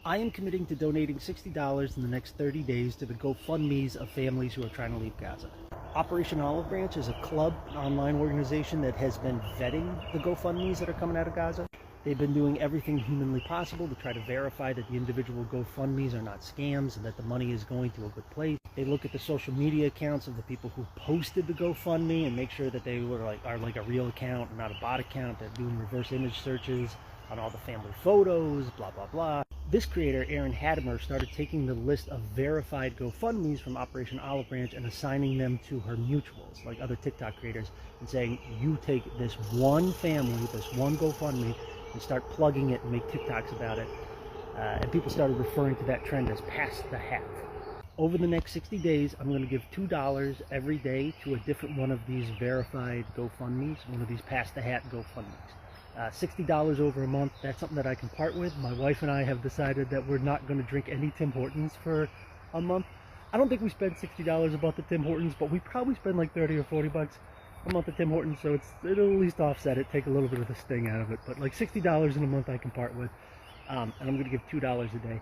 I am committing to donating $60 in the next 30 days to the GoFundMes of families who are trying to leave Gaza. Operation Olive Branch is a club, an online organization that has been vetting the GoFundMes that are coming out of Gaza. They've been doing everything humanly possible to try to verify that the individual GoFundMes are not scams and that the money is going to a good place. They look at the social media accounts of the people who posted the GoFundMe and make sure that they are like a real account and not a bot account. They're doing reverse image searches on all the family photos, blah, blah, blah. This creator, Aaron Hadimer, started taking the list of verified GoFundMes from Operation Olive Branch and assigning them to her mutuals, like other TikTok creators, and saying, you take this one family, this one GoFundMe, and start plugging it and make TikToks about it. And people started referring to that trend as pass the hat. Over the next 60 days, I'm going to give $2 every day to a different one of these verified GoFundMes, one of these pass the hat GoFundMes. $60 over a month, that's something that I can part with. My wife and I have decided that we're not going to drink any Tim Hortons for a month. I don't think we spend $60 a month at Tim Hortons, but we probably spend like 30 or 40 bucks a month at Tim Hortons, so it'll at least offset it, take a little bit of the sting out of it. But like $60 in a month I can part with, and I'm going to give $2 a day.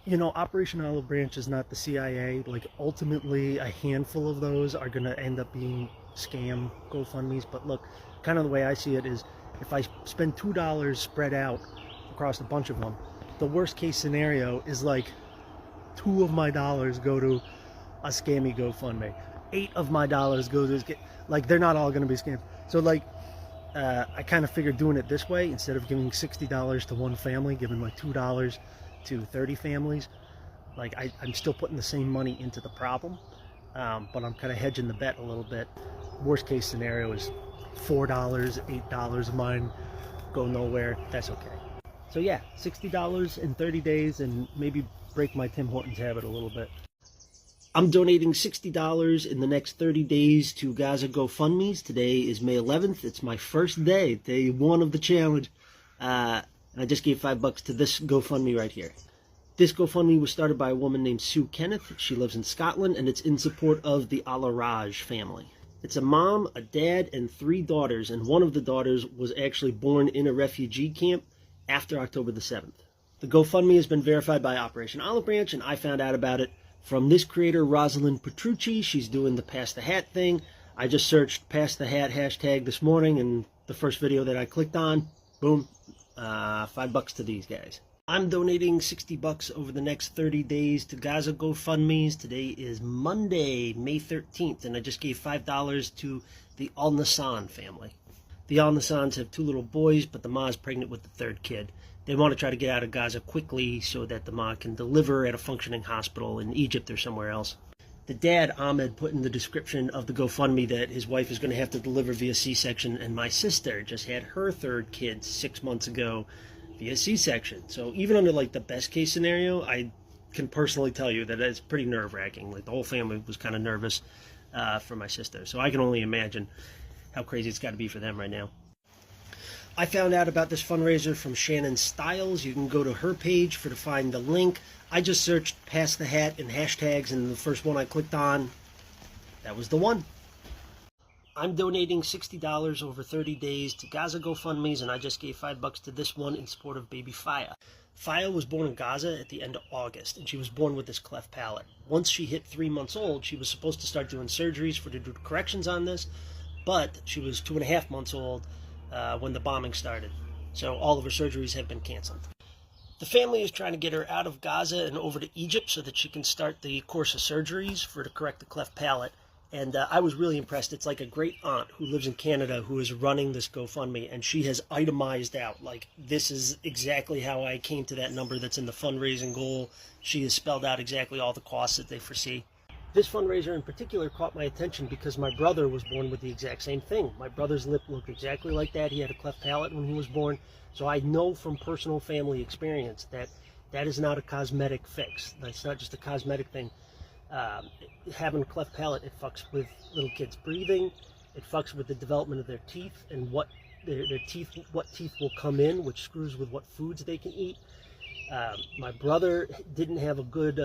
You know, Operation Olive Branch is not the CIA. Like, ultimately, a handful of those are going to end up being scam GoFundMes. But look, kind of the way I see it is, if I spend $2 spread out across a bunch of them, the worst case scenario is like 2 of my dollars go to a scammy GoFundMe. 8 of my dollars go to, like, they're not all going to be scams. So like, I kind of figured doing it this way, instead of giving $60 to one family, giving like $2 to 30 families, like I'm still putting the same money into the problem, but I'm kind of hedging the bet a little bit. Worst case scenario is $4, $8 of mine go nowhere. That's okay. So yeah, $60 in 30 days and maybe break my Tim Hortons habit a little bit. I'm donating $60 in the next 30 days to Gaza GoFundMes. Today is May 11th. It's my first day, day 1 of the challenge. And I just gave $5 to this GoFundMe right here. This GoFundMe was started by a woman named Sue Kenneth. She lives in Scotland, and it's in support of the Al-Raj family. It's a mom, a dad, and 3 daughters, and one of the daughters was actually born in a refugee camp after October the 7th. The GoFundMe has been verified by Operation Olive Branch, and I found out about it from this creator, Rosalind Petrucci. She's doing the Pass the Hat thing. I just searched Pass the Hat hashtag this morning, and the first video that I clicked on, boom, $5 to these guys. I'm donating $60 over the next 30 days to Gaza GoFundMes. Today is Monday, May 13th, and I just gave $5 to the Al-Nassan family. The Al-Nassans have 2 little boys, but the ma is pregnant with the 3rd kid. They want to try to get out of Gaza quickly so that the ma can deliver at a functioning hospital in Egypt or somewhere else. The dad, Ahmed, put in the description of the GoFundMe that his wife is going to have to deliver via C-section, and my sister just had her 3rd kid 6 months ago via C-section. So even under like the best case scenario, I can personally tell you that it's pretty nerve-wracking. Like, the whole family was kind of nervous for my sister. So I can only imagine how crazy it's got to be for them right now. I found out about this fundraiser from Shannon Stiles. You can go to her page to find the link. I just searched Pass the Hat in hashtags, and the first one I clicked on, that was the one. I'm donating $60 over 30 days to Gaza GoFundMes, and I just gave $5 to this one in support of baby Faya. Faya was born in Gaza at the end of August, and she was born with this cleft palate. Once she hit 3 months old, she was supposed to start doing surgeries to do corrections on this, but she was 2.5 months old when the bombing started. So all of her surgeries have been canceled. The family is trying to get her out of Gaza and over to Egypt so that she can start the course of surgeries to correct the cleft palate. And I was really impressed. It's like a great aunt who lives in Canada who is running this GoFundMe, and she has itemized out, like, this is exactly how I came to that number that's in the fundraising goal. She has spelled out exactly all the costs that they foresee. This fundraiser in particular caught my attention because my brother was born with the exact same thing. My brother's lip looked exactly like that. He had a cleft palate when he was born. So I know from personal family experience that that is not a cosmetic fix. That's not just a cosmetic thing. Having a cleft palate, it fucks with little kids' breathing. It fucks with the development of their teeth and what teeth will come in, which screws with what foods they can eat. My brother didn't have a good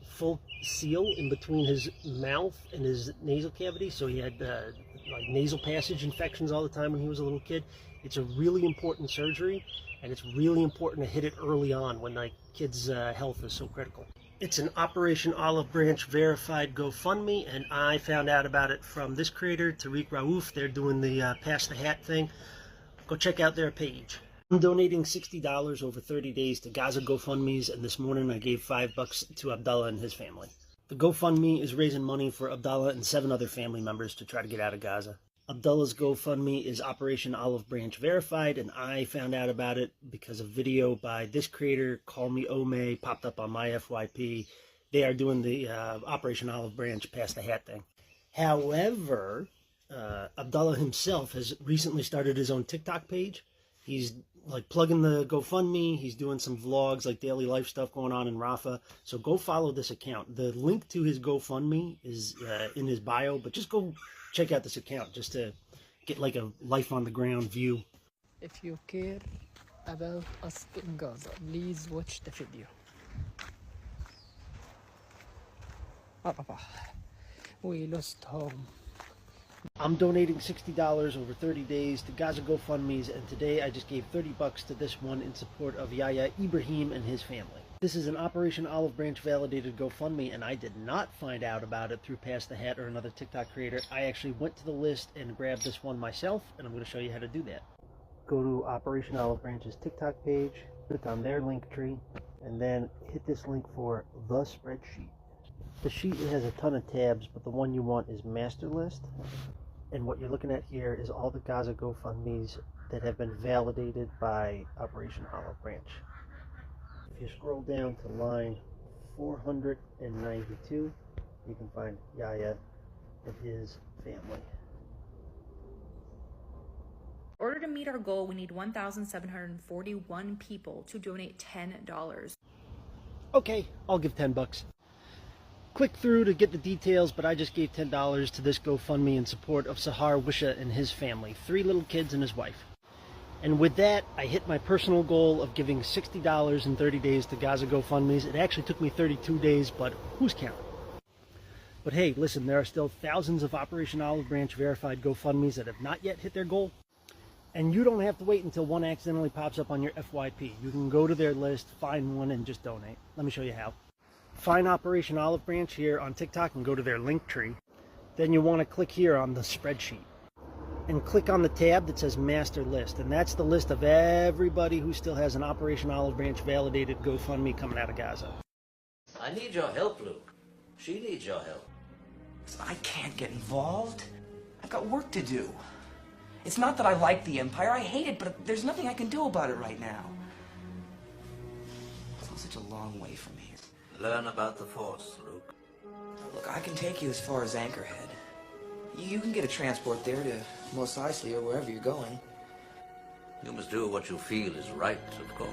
full seal in between his mouth and his nasal cavity, so he had like nasal passage infections all the time when he was a little kid. It's a really important surgery, and it's really important to hit it early on when like kids' health is so critical. It's an Operation Olive Branch verified GoFundMe, and I found out about it from this creator, Tariq Raouf. They're doing the Pass the Hat thing. Go check out their page. I'm donating $60 over 30 days to Gaza GoFundMes, and this morning I gave $5 to Abdullah and his family. The GoFundMe is raising money for Abdullah and 7 other family members to try to get out of Gaza. Abdullah's GoFundMe is Operation Olive Branch verified, and I found out about it because a video by this creator, Call Me Ome, popped up on my FYP. They are doing the Operation Olive Branch Pass the Hat thing. However, Abdullah himself has recently started his own TikTok page. He's like plugging the GoFundMe. He's doing some vlogs, like daily life stuff going on in Rafah. So go follow this account. The link to his GoFundMe is in his bio, but just go check out this account just to get like a life on the ground view. If you care about us in Gaza, please watch the video. We lost home. I'm donating $60 over 30 days to Gaza GoFundMes, and today I just gave $30 to this one in support of Yahya Ibrahim and his family. This is an Operation Olive Branch validated GoFundMe, and I did not find out about it through Pass the Hat or another TikTok creator. I actually went to the list and grabbed this one myself, and I'm going to show you how to do that. Go to Operation Olive Branch's TikTok page, click on their link tree, and then hit this link for the spreadsheet. The sheet has a ton of tabs, but the one you want is Master List. And what you're looking at here is all the Gaza GoFundMes that have been validated by Operation Olive Branch. If you scroll down to line 492, you can find Yahya and his family. In order to meet our goal, we need 1,741 people to donate $10. Okay, I'll give $10. Click through to get the details, but I just gave $10 to this GoFundMe in support of Sahar Wisha and his family, 3 little kids and his wife. And with that, I hit my personal goal of giving $60 in 30 days to Gaza GoFundMes. It actually took me 32 days, but who's counting? But hey, listen, there are still thousands of Operation Olive Branch verified GoFundMes that have not yet hit their goal. And you don't have to wait until one accidentally pops up on your FYP. You can go to their list, find one, and just donate. Let me show you how. Find Operation Olive Branch here on TikTok and go to their link tree. Then you want to click here on the spreadsheet and click on the tab that says Master List, and that's the list of everybody who still has an Operation Olive Branch validated GoFundMe coming out of Gaza. I need your help, Luke. She needs your help. I can't get involved. I've got work to do. It's not that I like the Empire, I hate it, but there's nothing I can do about it right now. It's such a long way from here. Learn about the Force, Luke. Look, I can take you as far as Anchorhead. You can get a transport there to Mos Eisley or wherever you're going. You must do what you feel is right, of course.